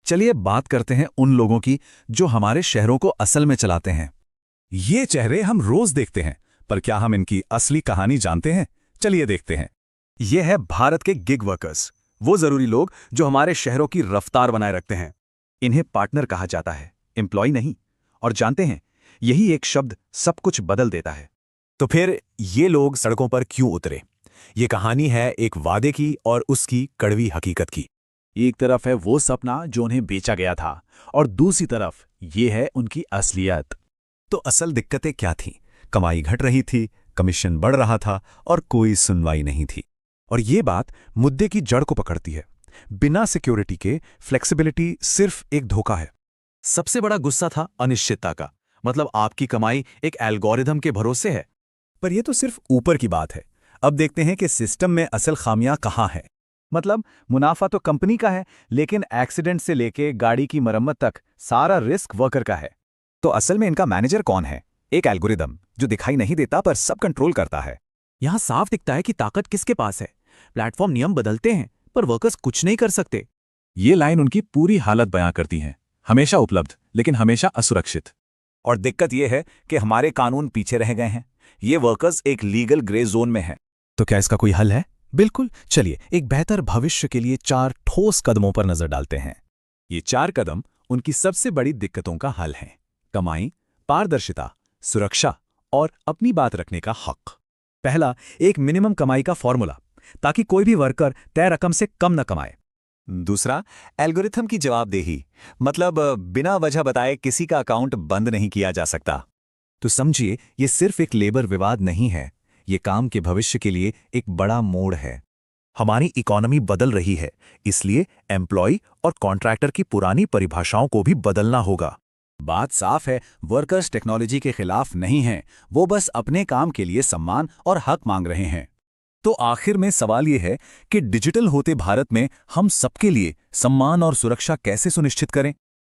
चलिए बात करते हैं उन लोगों की जो हमारे शहरों को असल में चलाते हैं। ये चेहरे हम रोज देखते हैं, पर क्या हम इनकी असली कहानी जानते हैं? चलिए देखते हैं। ये है भारत के गिग वर्कर्स, वो जरूरी लोग जो हमारे शहरों की रफ्तार बनाए रखते हैं। इन्हें पार्टनर कहा जाता है, एम्प्लॉय नहीं। और जानते हैं, यही एक शब्द सब कुछ बदल देता है। तो फिर ये लोग सड़कों पर क्यों उतरे? ये कहानी है एक वादे की और उसकी कड़वी हकीकत की। एक तरफ है वो सपना जो उन्हें बेचा गया था, और दूसरी तरफ ये है उनकी असलियत। तो असल दिक्कतें क्या थीं? कमाई घट रही थी, कमीशन बढ़ रहा था और कोई सुनवाई नहीं थी। और ये बात मुद्दे की जड़ को पकड़ती है। बिना सिक्योरिटी के फ्लेक्सिबिलिटी सिर्फ एक धोखा है। सबसे बड़ा गुस्सा था अनिश्चितता का। मतलब आपकी कमाई एक एल्गोरिथम के भरोसे है। पर यह तो सिर्फ ऊपर की बात है। अब देखते हैं कि सिस्टम में असल खामियां कहाँ हैं। मतलब मुनाफा तो कंपनी का है, लेकिन एक्सीडेंट से लेके गाड़ी की मरम्मत तक सारा रिस्क वर्कर का है। तो असल में इनका मैनेजर कौन है? एक एल्गोरिदम जो दिखाई नहीं देता पर सब कंट्रोल करता है। यहां साफ दिखता है कि ताकत किसके पास है। प्लेटफॉर्म नियम बदलते हैं, पर वर्कर्स कुछ नहीं कर सकते। ये लाइन उनकी पूरी हालत बयां करती है। हमेशा उपलब्ध, लेकिन हमेशा असुरक्षित। और दिक्कत यह है कि हमारे कानून पीछे रह गए हैं। ये वर्कर्स एक लीगल ग्रे जोन में हैं। तो क्या इसका कोई हल है? बिल्कुल। चलिए एक बेहतर भविष्य के लिए 4 ठोस कदमों पर नजर डालते हैं। ये 4 कदम उनकी सबसे बड़ी दिक्कतों का हल हैं। कमाई, पारदर्शिता, सुरक्षा और अपनी बात रखने का हक। पहला, एक मिनिमम कमाई का फॉर्मूला, ताकि कोई भी वर्कर तय रकम से कम न कमाए। दूसरा, एल्गोरिथम की जवाबदेही, मतलब बिना वजह बताए किसी का अकाउंट बंद नहीं किया जा सकता। तो समझिए, ये सिर्फ एक लेबर विवाद नहीं है, ये काम के भविष्य के लिए एक बड़ा मोड़ है। हमारी इकोनॉमी बदल रही है, इसलिए एम्प्लॉय और कॉन्ट्रैक्टर की पुरानी परिभाषाओं को भी बदलना होगा। बात साफ है, वर्कर्स टेक्नोलॉजी के खिलाफ नहीं हैं, वो बस अपने काम के लिए सम्मान और हक मांग रहे हैं। तो आखिर में सवाल यह है कि डिजिटल होते भारत में हम सबके लिए सम्मान और सुरक्षा कैसे सुनिश्चित करें?